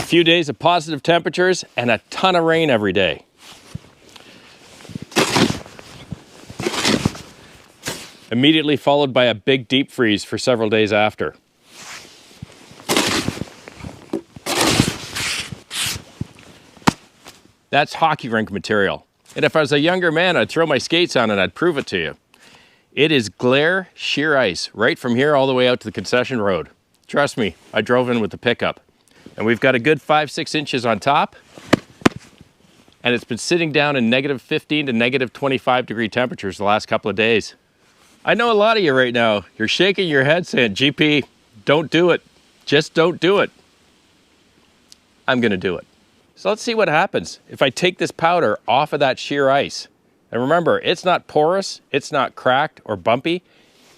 few days of positive temperatures and a ton of rain every day. Immediately followed by a big deep freeze for several days after. That's hockey rink material. And if I was a younger man, I'd throw my skates on and I'd prove it to you. It is glare sheer ice right from here all the way out to the concession road. Trust me, I drove in with the pickup. And we've got a good 5-6 inches on top. And it's been sitting down in -15 to -25 degree temperatures the last couple of days. I know a lot of you right now, you're shaking your head saying, GP, don't do it. Just don't do it. I'm gonna do it. So let's see what happens if I take this powder off of that sheer ice. And remember, it's not porous, it's not cracked or bumpy,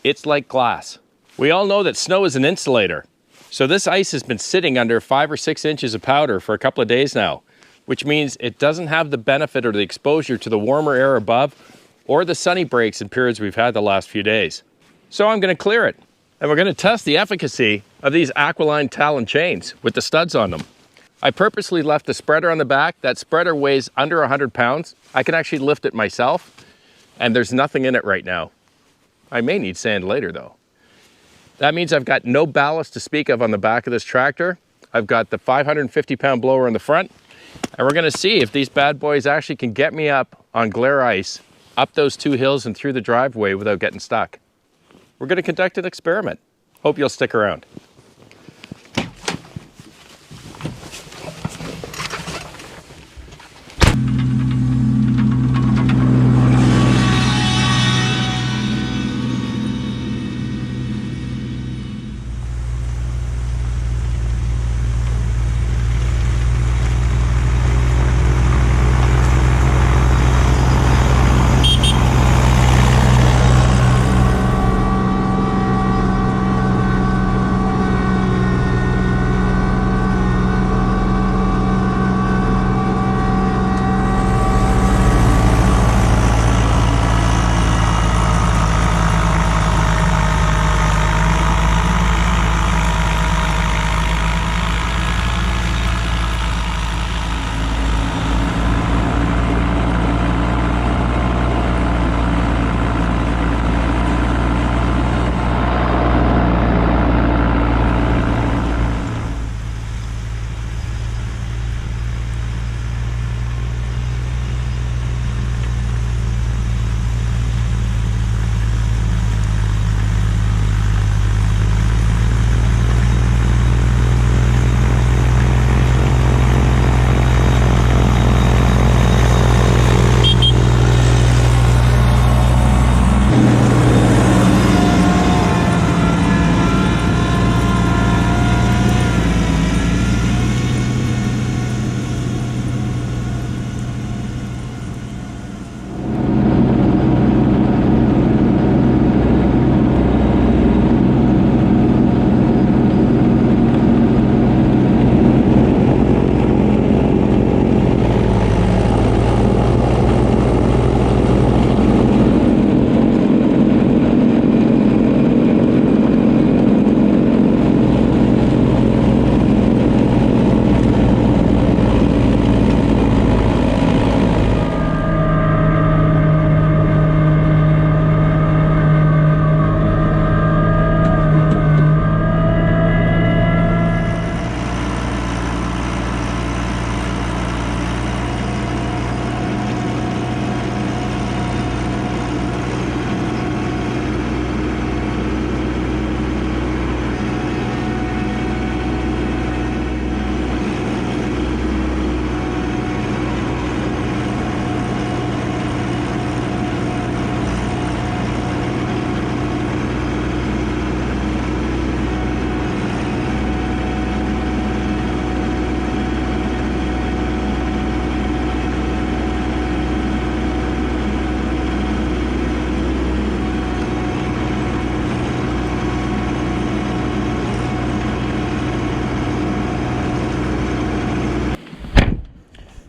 it's like glass. We all know that snow is an insulator. So this ice has been sitting under 5 or 6 inches of powder for a couple of days now, which means it doesn't have the benefit or the exposure to the warmer air above or the sunny breaks and periods we've had the last few days. So I'm gonna clear it. And we're gonna test the efficacy of these Aquiline Talon chains with the studs on them. I purposely left the spreader on the back. That spreader weighs under 100 pounds. I can actually lift it myself, and there's nothing in it right now. I may need sand later though. That means I've got no ballast to speak of on the back of this tractor. I've got the 550-pound blower in the front, and we're gonna see if these bad boys actually can get me up on glare ice, up those 2 hills and through the driveway without getting stuck. We're gonna conduct an experiment. Hope you'll stick around.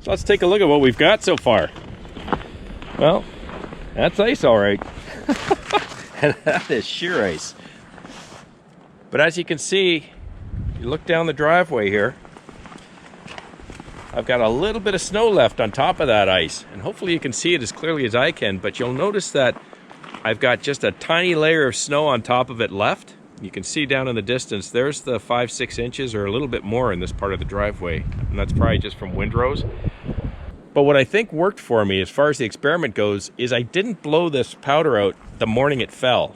So let's take a look at what we've got so far. Well, that's ice all right. And that is sheer ice. But as you can see, you look down the driveway here, I've got a little bit of snow left on top of that ice, and hopefully you can see it as clearly as I can, but you'll notice that I've got just a tiny layer of snow on top of it left. You can see down in the distance, there's the 5-6 inches or a little bit more in this part of the driveway, and that's probably just from windrows. But what I think worked for me as far as the experiment goes is I didn't blow this powder out the morning it fell.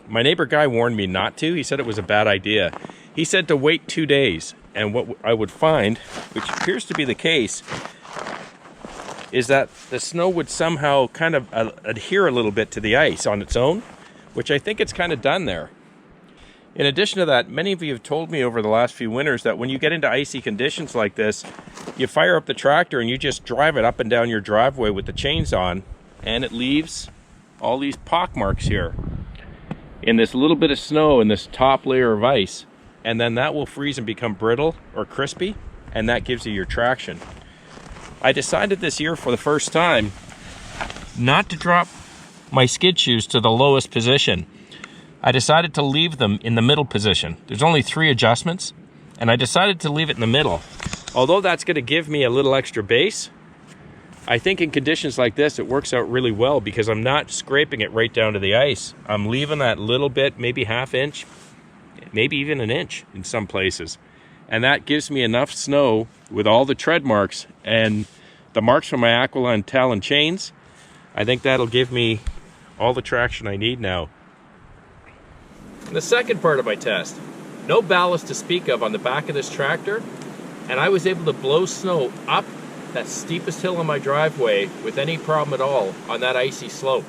My neighbor guy warned me not to. He said it was a bad idea. He said to wait 2 days, and what I would find, which appears to be the case, is that the snow would somehow kind of adhere a little bit to the ice on its own, which I think it's kind of done there. In addition to that, many of you have told me over the last few winters that when you get into icy conditions like this, you fire up the tractor and you just drive it up and down your driveway with the chains on, and it leaves all these pock marks here in this little bit of snow in this top layer of ice, and then that will freeze and become brittle or crispy, and that gives you your traction. I decided this year for the first time not to drop my skid shoes to the lowest position. I decided to leave them in the middle position. There's only 3 adjustments, and I decided to leave it in the middle. Although that's going to give me a little extra base, I think in conditions like this it works out really well because I'm not scraping it right down to the ice. I'm leaving that little bit, maybe ½ inch, maybe even an inch in some places. And that gives me enough snow with all the tread marks and the marks from my Aqualine Talon chains. I think that'll give me all the traction I need now. The second part of my test, no ballast to speak of on the back of this tractor, and I was able to blow snow up that steepest hill on my driveway with any problem at all on that icy slope.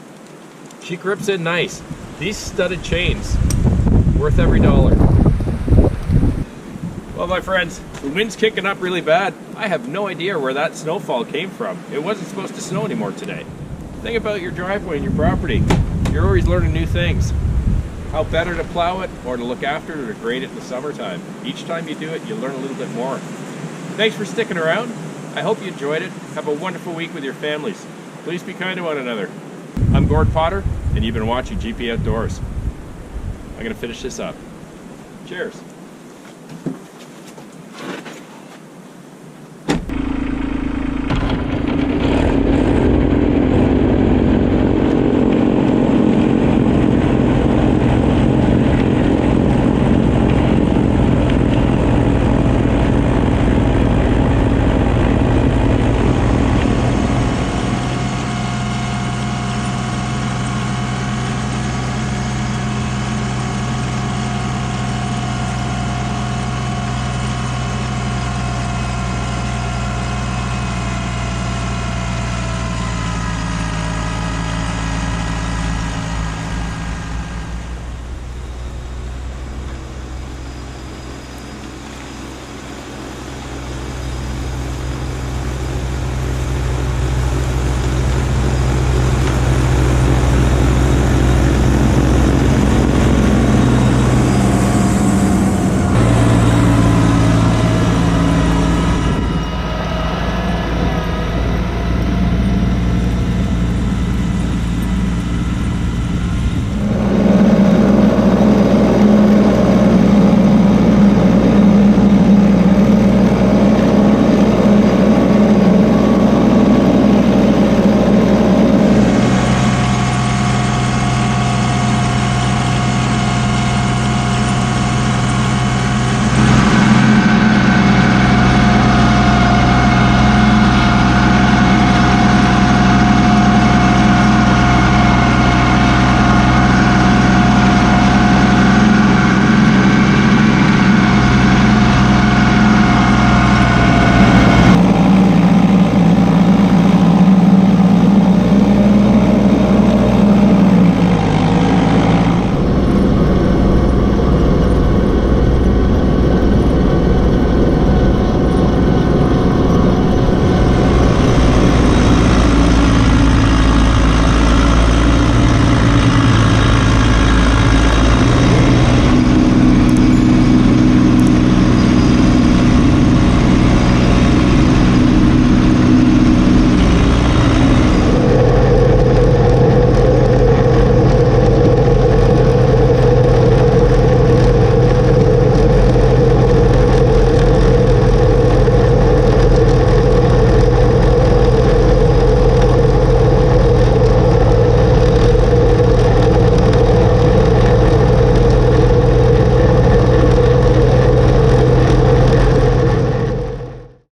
She grips in nice. These studded chains, worth every dollar. Well, my friends, the wind's kicking up really bad. I have no idea where that snowfall came from. It wasn't supposed to snow anymore today. Think about your driveway and your property. You're always learning new things. How better to plow it or to look after it or to grade it in the summertime. Each time you do it, you learn a little bit more. Thanks for sticking around. I hope you enjoyed it. Have a wonderful week with your families. Please be kind to one another. I'm Gord Potter, and you've been watching GP Outdoors. I'm going to finish this up. Cheers.